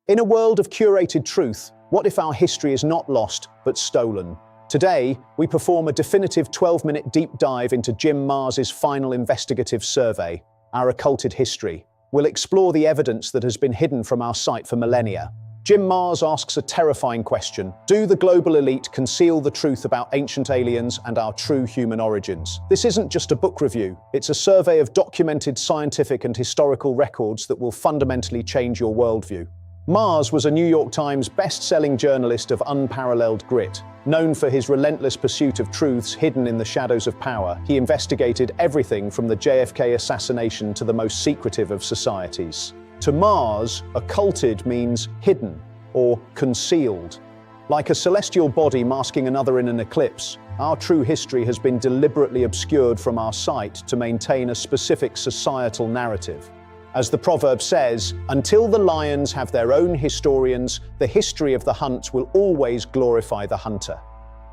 In a world of curated truth, what if our history is not lost, but stolen? Today, we perform a definitive 12-minute deep dive into Jim Mars's final investigative survey, Our Occulted History. We'll explore the evidence that has been hidden from our sight for millennia. Jim Mars asks a terrifying question: do the global elite conceal the truth about ancient aliens and our true human origins? This isn't just a book review, it's a survey of documented scientific and historical records that will fundamentally change your worldview. Mars was a New York Times best-selling journalist of unparalleled grit. Known for his relentless pursuit of truths hidden in the shadows of power, he investigated everything from the JFK assassination to the most secretive of societies. To Mars, occulted means hidden or concealed. Like a celestial body masking another in an eclipse, our true history has been deliberately obscured from our sight to maintain a specific societal narrative. As the proverb says, until the lions have their own historians, the history of the hunt will always glorify the hunter.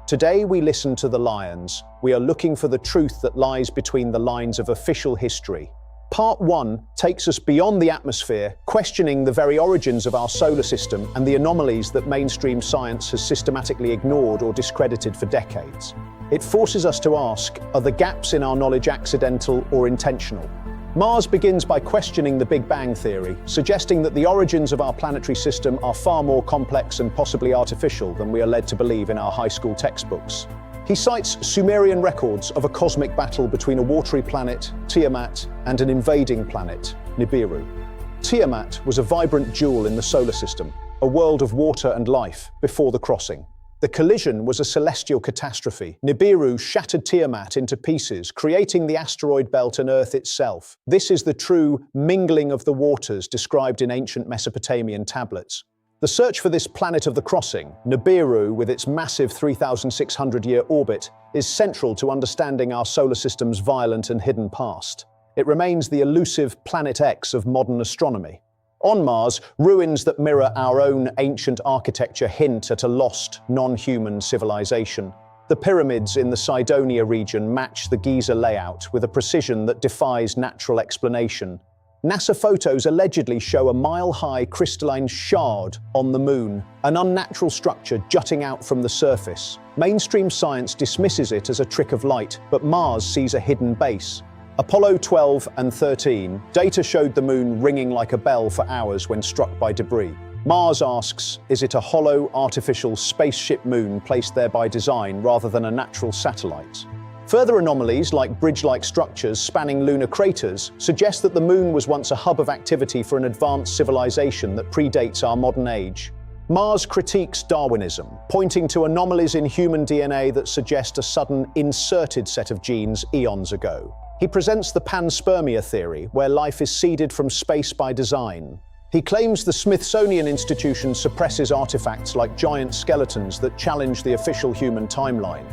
Today we listen to the lions. We are looking for the truth that lies between the lines of official history. Part 1 takes us beyond the atmosphere, questioning the very origins of our solar system and the anomalies that mainstream science has systematically ignored or discredited for decades. It forces us to ask, are the gaps in our knowledge accidental or intentional? Mars begins by questioning the Big Bang theory, suggesting that the origins of our planetary system are far more complex and possibly artificial than we are led to believe in our high school textbooks. He cites Sumerian records of a cosmic battle between a watery planet, Tiamat, and an invading planet, Nibiru. Tiamat was a vibrant jewel in the solar system, a world of water and life before the crossing. The collision was a celestial catastrophe. Nibiru shattered Tiamat into pieces, creating the asteroid belt and Earth itself. This is the true mingling of the waters described in ancient Mesopotamian tablets. The search for this planet of the crossing, Nibiru, with its massive 3,600-year orbit, is central to understanding our solar system's violent and hidden past. It remains the elusive Planet X of modern astronomy. On Mars, ruins that mirror our own ancient architecture hint at a lost, non-human civilization. The pyramids in the Cydonia region match the Giza layout with a precision that defies natural explanation. NASA photos allegedly show a mile-high crystalline shard on the Moon, an unnatural structure jutting out from the surface. Mainstream science dismisses it as a trick of light, but Mars sees a hidden base. Apollo 12 and 13, data showed the Moon ringing like a bell for hours when struck by debris. Mars asks, is it a hollow, artificial spaceship moon placed there by design rather than a natural satellite? Further anomalies, like bridge-like structures spanning lunar craters, suggest that the Moon was once a hub of activity for an advanced civilization that predates our modern age. Mars critiques Darwinism, pointing to anomalies in human DNA that suggest a sudden inserted set of genes eons ago. He presents the panspermia theory, where life is seeded from space by design. He claims the Smithsonian Institution suppresses artifacts like giant skeletons that challenge the official human timeline.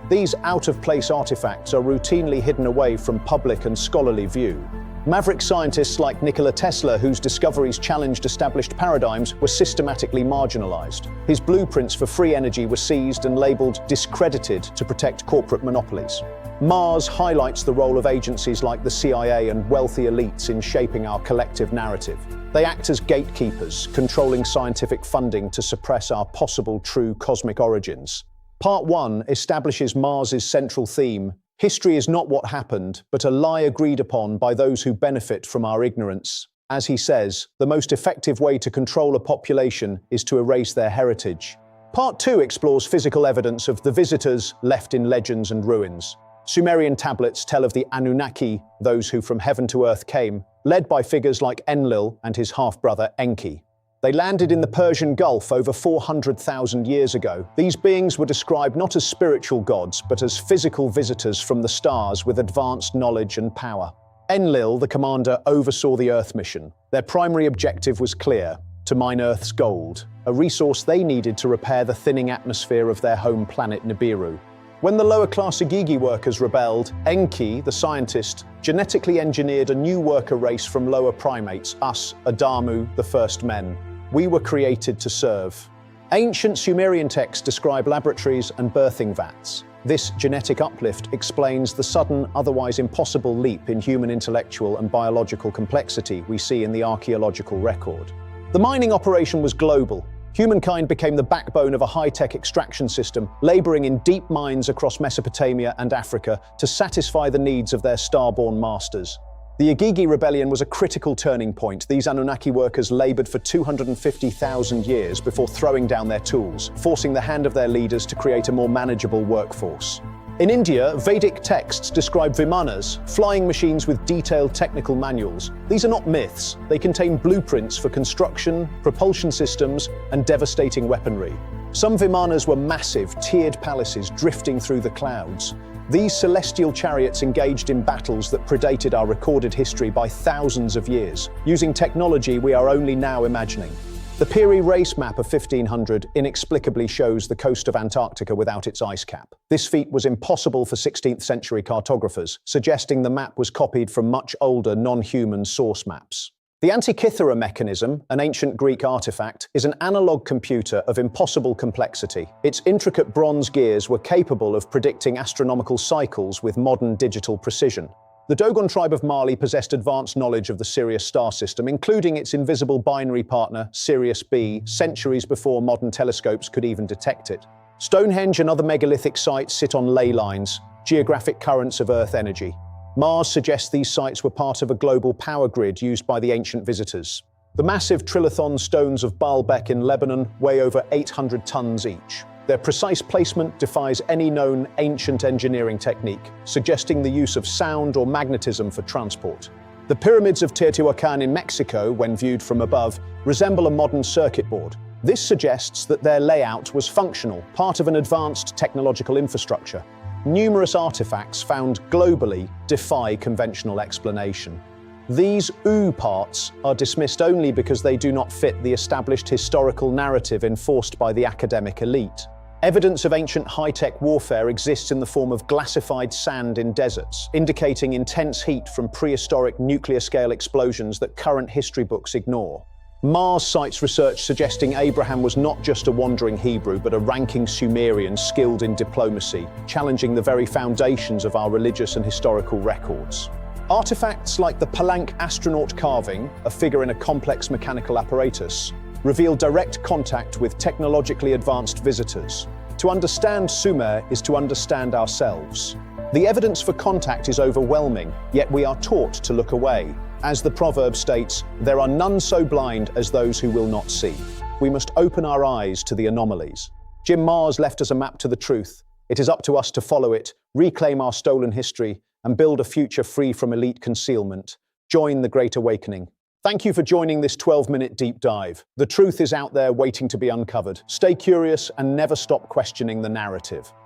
These out-of-place artifacts are routinely hidden away from public and scholarly view. Maverick scientists like Nikola Tesla, whose discoveries challenged established paradigms, were systematically marginalized. His blueprints for free energy were seized and labeled discredited to protect corporate monopolies. Mars highlights the role of agencies like the CIA and wealthy elites in shaping our collective narrative. They act as gatekeepers, controlling scientific funding to suppress our possible true cosmic origins. Part 1 establishes Mars's central theme: history is not what happened, but a lie agreed upon by those who benefit from our ignorance. As he says, the most effective way to control a population is to erase their heritage. Part 2 explores physical evidence of the visitors left in legends and ruins. Sumerian tablets tell of the Anunnaki, those who from heaven to earth came, led by figures like Enlil and his half-brother Enki. They landed in the Persian Gulf over 400,000 years ago. These beings were described not as spiritual gods, but as physical visitors from the stars with advanced knowledge and power. Enlil, the commander, oversaw the Earth mission. Their primary objective was clear: to mine Earth's gold, a resource they needed to repair the thinning atmosphere of their home planet Nibiru. When the lower-class Igigi workers rebelled, Enki, the scientist, genetically engineered a new worker race from lower primates, us, Adamu, the first men. We were created to serve. Ancient Sumerian texts describe laboratories and birthing vats. This genetic uplift explains the sudden, otherwise impossible leap in human intellectual and biological complexity we see in the archaeological record. The mining operation was global. Humankind became the backbone of a high-tech extraction system, laboring in deep mines across Mesopotamia and Africa to satisfy the needs of their star-born masters. The Igigi rebellion was a critical turning point. These Anunnaki workers labored for 250,000 years before throwing down their tools, forcing the hand of their leaders to create a more manageable workforce. In India, Vedic texts describe Vimanas, flying machines with detailed technical manuals. These are not myths. They contain blueprints for construction, propulsion systems, and devastating weaponry. Some Vimanas were massive, tiered palaces drifting through the clouds. These celestial chariots engaged in battles that predated our recorded history by thousands of years, using technology we are only now imagining. The Peary race map of 1500 inexplicably shows the coast of Antarctica without its ice cap. This feat was impossible for 16th century cartographers, suggesting the map was copied from much older non-human source maps. The Antikythera mechanism, an ancient Greek artifact, is an analog computer of impossible complexity. Its intricate bronze gears were capable of predicting astronomical cycles with modern digital precision. The Dogon tribe of Mali possessed advanced knowledge of the Sirius star system, including its invisible binary partner, Sirius B, centuries before modern telescopes could even detect it. Stonehenge and other megalithic sites sit on ley lines, geographic currents of Earth energy. Mars suggests these sites were part of a global power grid used by the ancient visitors. The massive trilithon stones of Baalbek in Lebanon weigh over 800 tons each. Their precise placement defies any known ancient engineering technique, suggesting the use of sound or magnetism for transport. The pyramids of Teotihuacan in Mexico, when viewed from above, resemble a modern circuit board. This suggests that their layout was functional, part of an advanced technological infrastructure. Numerous artifacts found globally defy conventional explanation. These parts are dismissed only because they do not fit the established historical narrative enforced by the academic elite. Evidence of ancient high-tech warfare exists in the form of glassified sand in deserts, indicating intense heat from prehistoric nuclear-scale explosions that current history books ignore. Mars cites research suggesting Abraham was not just a wandering Hebrew, but a ranking Sumerian skilled in diplomacy, challenging the very foundations of our religious and historical records. Artifacts like the Palanque astronaut carving, a figure in a complex mechanical apparatus, reveal direct contact with technologically advanced visitors. To understand Sumer is to understand ourselves. The evidence for contact is overwhelming, yet we are taught to look away. As the proverb states, there are none so blind as those who will not see. We must open our eyes to the anomalies. Jim Mars left us a map to the truth. It is up to us to follow it, reclaim our stolen history, and build a future free from elite concealment. Join the Great Awakening. Thank you for joining this 12-minute deep dive. The truth is out there waiting to be uncovered. Stay curious and never stop questioning the narrative.